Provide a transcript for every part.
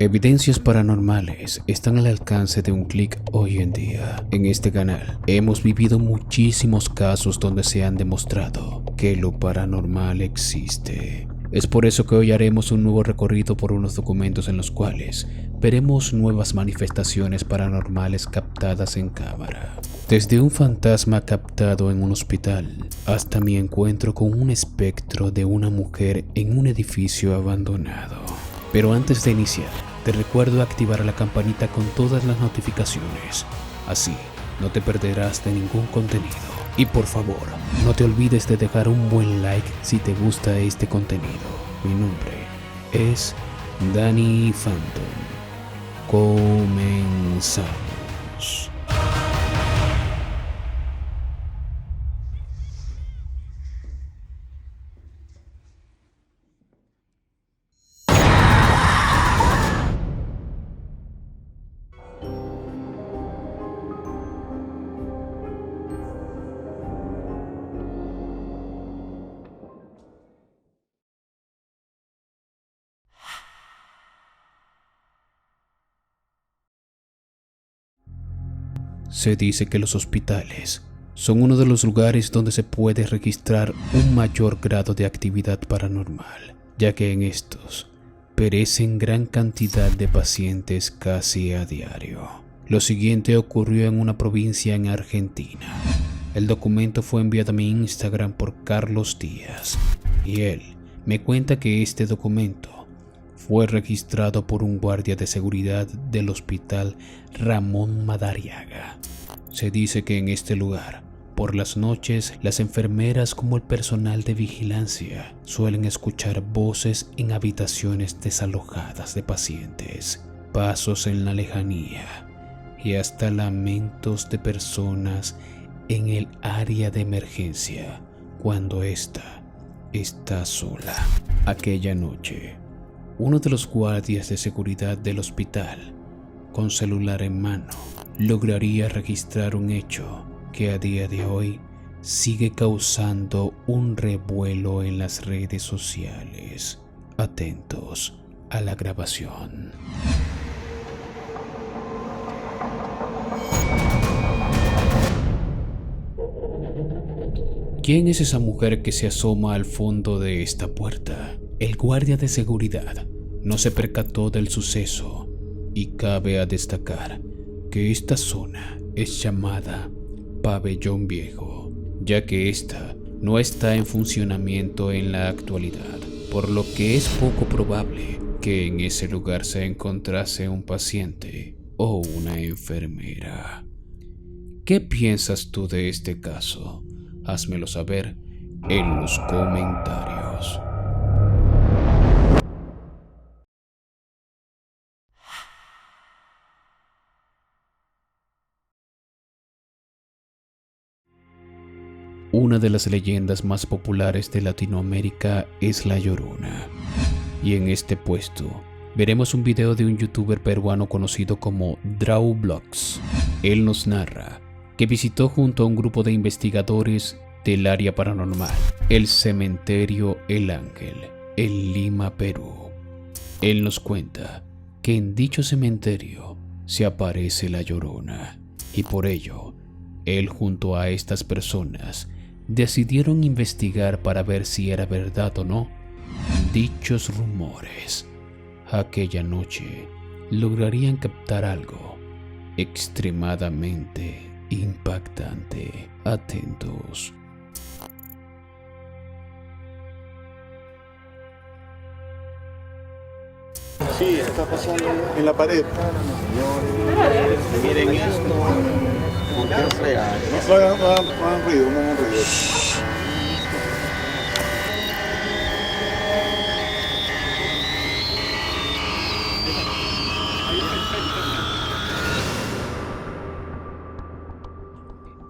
Evidencias paranormales están al alcance de un clic hoy en día. En este canal hemos vivido muchísimos casos donde se han demostrado que lo paranormal existe. Es por eso que hoy haremos un nuevo recorrido por unos documentos en los cuales veremos nuevas manifestaciones paranormales captadas en cámara. Desde un fantasma captado en un hospital hasta mi encuentro con un espectro de una mujer en un edificio abandonado. Pero antes de iniciar, te recuerdo activar la campanita con todas las notificaciones. Así no te perderás de ningún contenido. Y por favor, no te olvides de dejar un buen like si te gusta este contenido. Mi nombre es Danny Phantom. Comenzamos. Se dice que los hospitales son uno de los lugares donde se puede registrar un mayor grado de actividad paranormal, ya que en estos perecen gran cantidad de pacientes casi a diario. Lo siguiente ocurrió en una provincia en Argentina. El documento fue enviado a mi Instagram por Carlos Díaz y él me cuenta que este documento fue registrado por un guardia de seguridad del hospital Ramón Madariaga. Se dice que en este lugar, por las noches, las enfermeras como el personal de vigilancia suelen escuchar voces en habitaciones desalojadas de pacientes, pasos en la lejanía y hasta lamentos de personas en el área de emergencia cuando ésta está sola. Aquella noche, uno de los guardias de seguridad del hospital, con celular en mano, lograría registrar un hecho que a día de hoy sigue causando un revuelo en las redes sociales. Atentos a la grabación. ¿Quién es esa mujer que se asoma al fondo de esta puerta? El guardia de seguridad no se percató del suceso y cabe a destacar que esta zona es llamada Pabellón Viejo, ya que esta no está en funcionamiento en la actualidad, por lo que es poco probable que en ese lugar se encontrase un paciente o una enfermera. ¿Qué piensas tú de este caso? Házmelo saber en los comentarios. Una de las leyendas más populares de Latinoamérica es La Llorona. Y en este puesto veremos un video de un youtuber peruano conocido como Drawvlogs. Él nos narra que visitó junto a un grupo de investigadores del área paranormal el cementerio El Ángel en Lima, Perú. Él nos cuenta que en dicho cementerio se aparece La Llorona y por ello él junto a estas personas decidieron investigar para ver si era verdad o no dichos rumores. Aquella noche lograrían captar algo extremadamente impactante. Atentos. Sí, está pasando en la pared. Miren esto, porque es real. No hagan ruido, no hagan ruido.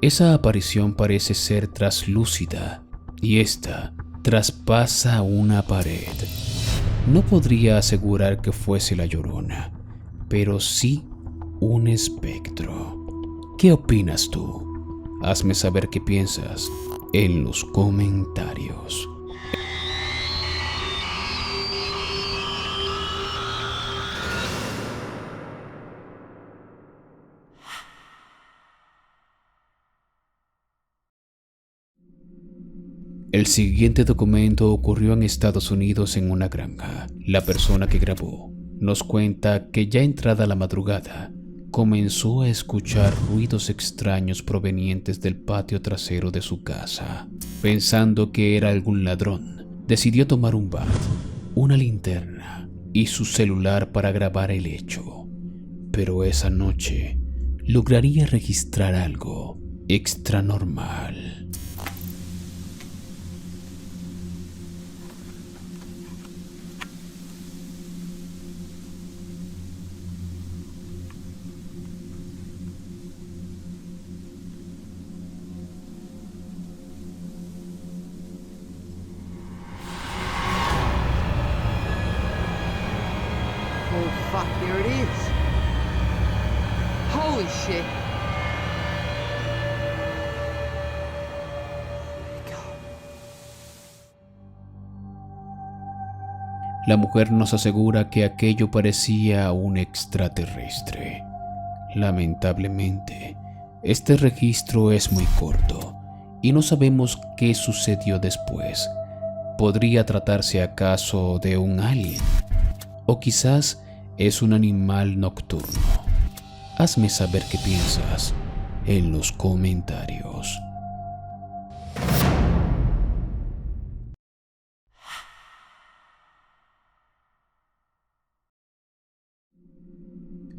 Esa aparición parece ser traslúcida y esta traspasa una pared. No podría asegurar que fuese La Llorona, pero sí un espectro. ¿Qué opinas tú? Hazme saber qué piensas en los comentarios. El siguiente documento ocurrió en Estados Unidos en una granja. La persona que grabó nos cuenta que ya entrada la madrugada, comenzó a escuchar ruidos extraños provenientes del patio trasero de su casa. Pensando que era algún ladrón, decidió tomar un bat, una linterna y su celular para grabar el hecho. Pero esa noche lograría registrar algo extranormal. Oh fuck, there it is. Holy shit. La mujer nos asegura que aquello parecía un extraterrestre. Lamentablemente, este registro es muy corto y no sabemos qué sucedió después. ¿Podría tratarse acaso de un alien? ¿O quizás es un animal nocturno? Hazme saber qué piensas en los comentarios.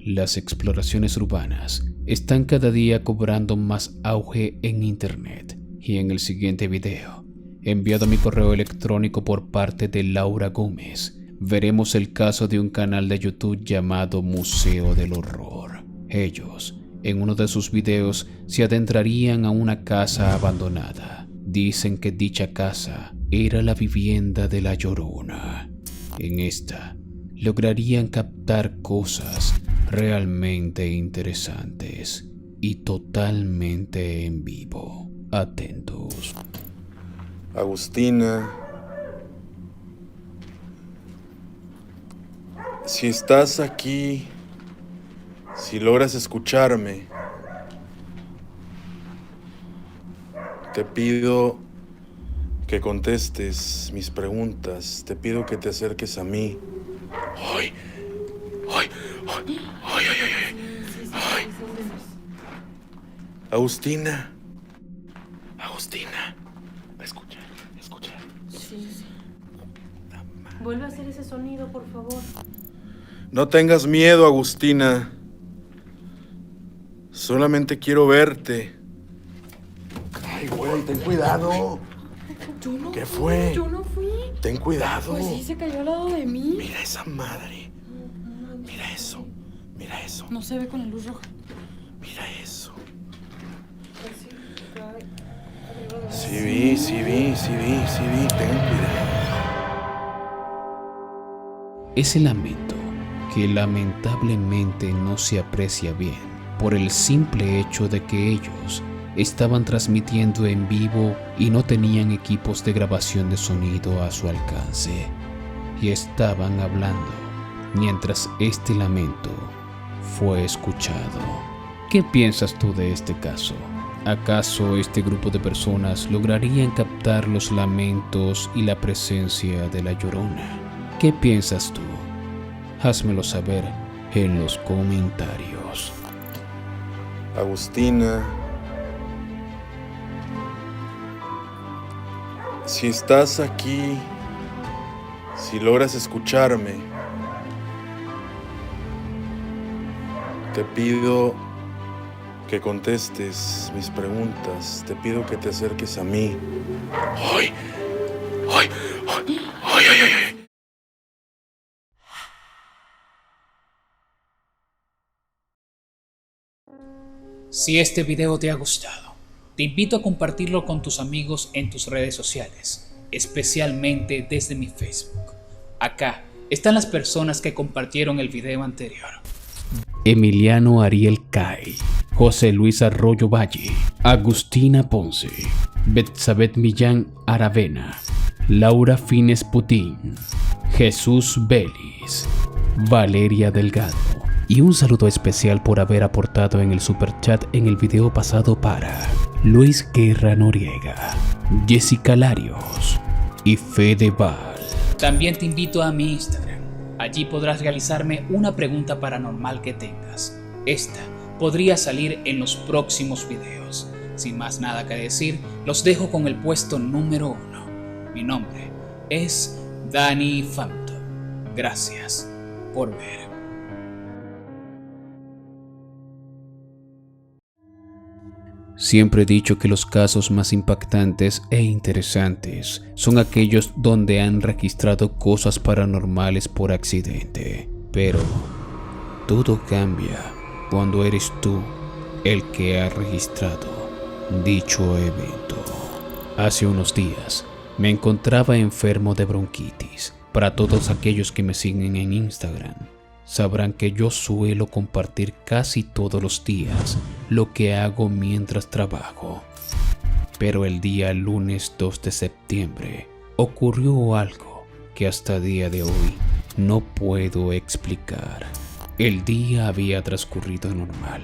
Las exploraciones urbanas están cada día cobrando más auge en internet, y en el siguiente video, enviado a mi correo electrónico por parte de Laura Gómez, veremos el caso de un canal de YouTube llamado Museo del Horror. Ellos, en uno de sus videos, se adentrarían a una casa abandonada. Dicen que dicha casa era la vivienda de La Llorona. En esta, lograrían captar cosas realmente interesantes y totalmente en vivo. Atentos. Agustina, si estás aquí, si logras escucharme, te pido que contestes mis preguntas, te pido que te acerques a mí. ¡Ay! ¡Ay! ¡Ay! ¡Ay! ¡Ay! ¡Ay! Agustina. Agustina. Escucha. Sí. Vuelve a hacer ese sonido, por favor. No tengas miedo, Agustina. Solamente quiero verte. Ay, güey, ten cuidado. Yo no ¿Qué fui, fue? Yo no fui. Ten cuidado. Pues sí, se cayó al lado de mí. Mira esa madre. Mira eso. Mira eso. No se ve con la luz roja. Mira eso. Pues sí, cae arriba de Sí vi. Ten cuidado. Ese lamento, que lamentablemente no se aprecia bien por el simple hecho de que ellos estaban transmitiendo en vivo y no tenían equipos de grabación de sonido a su alcance, y estaban hablando mientras este lamento fue escuchado. ¿Qué piensas tú de este caso? ¿Acaso este grupo de personas lograrían captar los lamentos y la presencia de La Llorona? ¿Qué piensas tú? Házmelo saber en los comentarios. Agustina, si estás aquí, si logras escucharme, te pido que contestes mis preguntas, te pido que te acerques a mí. ¡Ay! ¡Ay! ¡Ay! ¡Ay! ¡Ay! Si este video te ha gustado, te invito a compartirlo con tus amigos en tus redes sociales, especialmente desde mi Facebook. Acá están las personas que compartieron el video anterior. Emiliano Ariel Cay, José Luis Arroyo Valle, Agustina Ponce, Betsabeth Millán Aravena, Laura Fines Putín, Jesús Vélez, Valeria Delgado. Y un saludo especial por haber aportado en el superchat en el video pasado para Luis Guerra Noriega, Jessica Larios y Fedeval. También te invito a mi Instagram. Allí podrás realizarme una pregunta paranormal que tengas. Esta podría salir en los próximos videos. Sin más nada que decir, los dejo con el puesto número 1. Mi nombre es Danny Phantom. Gracias por ver. Siempre he dicho que los casos más impactantes e interesantes son aquellos donde han registrado cosas paranormales por accidente. Pero todo cambia cuando eres tú el que ha registrado dicho evento. Hace unos días me encontraba enfermo de bronquitis. Para todos aquellos que me siguen en Instagram, sabrán que yo suelo compartir casi todos los días lo que hago mientras trabajo. Pero el día lunes 2 de septiembre ocurrió algo que hasta día de hoy no puedo explicar. El día había transcurrido normal.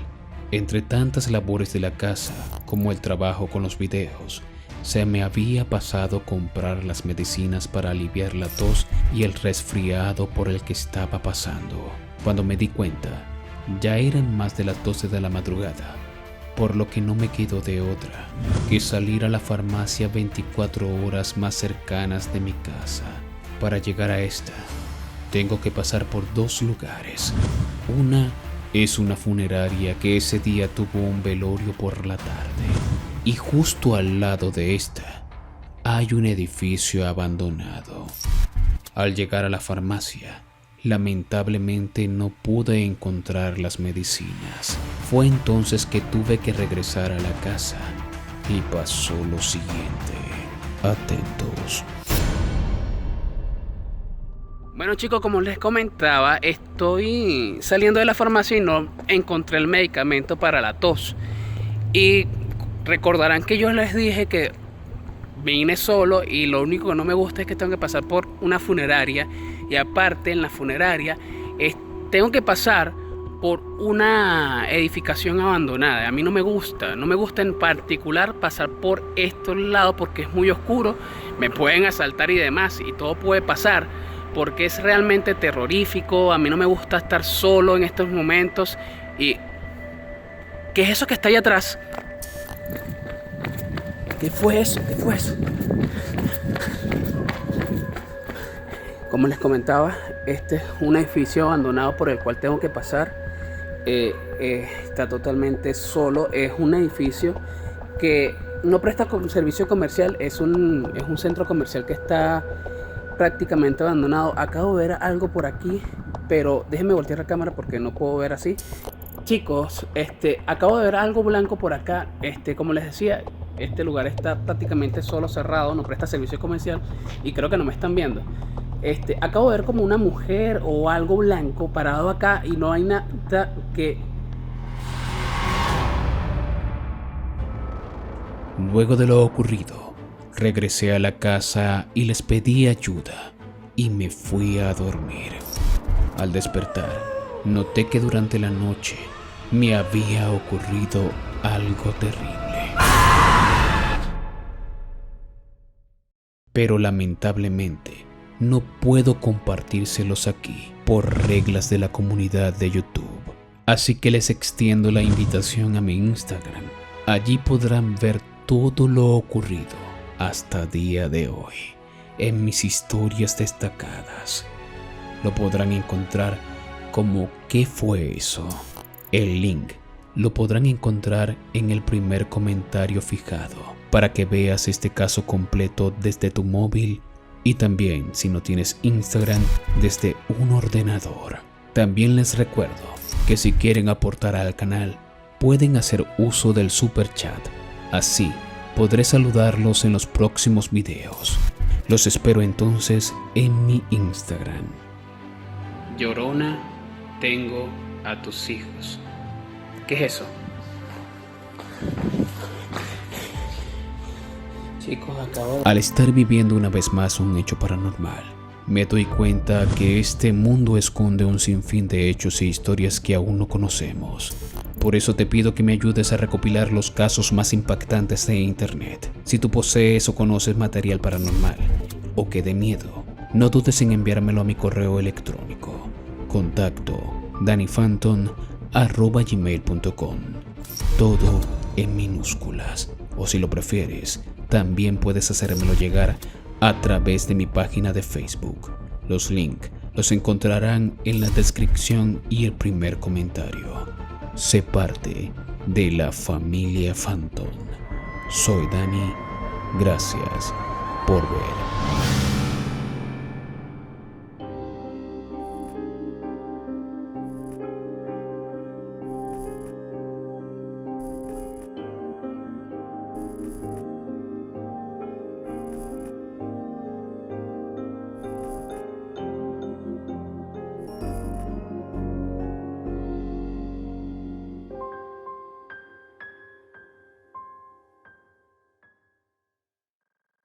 Entre tantas labores de la casa como el trabajo con los videos, se me había pasado comprar las medicinas para aliviar la tos y el resfriado por el que estaba pasando. Cuando me di cuenta, ya eran más de las 12 de la madrugada, por lo que no me quedó de otra que salir a la farmacia 24 horas más cercanas de mi casa. Para llegar a esta, tengo que pasar por 2 lugares. Una es una funeraria que ese día tuvo un velorio por la tarde. Y justo al lado de esta hay un edificio abandonado. Al llegar a la farmacia, lamentablemente no pude encontrar las medicinas. Fue entonces que tuve que regresar a la casa y pasó lo siguiente. Atentos. Bueno chicos, como les comentaba, estoy saliendo de la farmacia y no encontré el medicamento para la tos. Y recordarán que yo les dije que vine solo y lo único que no me gusta es que tengo que pasar por una funeraria. Y aparte en la funeraria tengo que pasar por una edificación abandonada. A mí no me gusta en particular pasar por estos lados porque es muy oscuro, me pueden asaltar y demás y todo puede pasar porque es realmente terrorífico. A mí no me gusta estar solo en estos momentos. Y ¿qué es eso que está ahí atrás? ¿Qué fue eso? ¿Qué fue eso? Como les comentaba, este es un edificio abandonado por el cual tengo que pasar. Está totalmente solo. Es un edificio que no presta servicio comercial. Es un centro comercial que está prácticamente abandonado. Acabo de ver algo por aquí, pero déjenme voltear la cámara porque no puedo ver así. Chicos, acabo de ver algo blanco por acá. Como les decía, este lugar está prácticamente solo, cerrado, no presta servicio comercial y creo que no me están viendo. Acabo de ver como una mujer o algo blanco parado acá y no hay nada que... Luego de lo ocurrido, regresé a la casa y les pedí ayuda y me fui a dormir. Al despertar, noté que durante la noche me había ocurrido algo terrible. Pero lamentablemente no puedo compartírselos aquí por reglas de la comunidad de YouTube. Así que les extiendo la invitación a mi Instagram. Allí podrán ver todo lo ocurrido hasta día de hoy en mis historias destacadas. Lo podrán encontrar como ¿qué fue eso? El link lo podrán encontrar en el primer comentario fijado para que veas este caso completo desde tu móvil y también, si no tienes Instagram, desde un ordenador. También les recuerdo que si quieren aportar al canal, pueden hacer uso del super chat. Así podré saludarlos en los próximos videos. Los espero entonces en mi Instagram. Llorona, tengo a tus hijos. ¿Qué es eso? Chicos, Al estar viviendo una vez más un hecho paranormal, me doy cuenta que este mundo esconde un sinfín de hechos e historias que aún no conocemos. Por eso te pido que me ayudes a recopilar los casos más impactantes de internet. Si tú posees o conoces material paranormal o que dé miedo, no dudes en enviármelo a mi correo electrónico. Contacto dannyphantom@gmail.com. Todo en minúsculas. O si lo prefieres, también puedes hacérmelo llegar a través de mi página de Facebook. Los links los encontrarán en la descripción y el primer comentario. Sé parte de la familia Phantom. Soy Dani. Gracias por ver.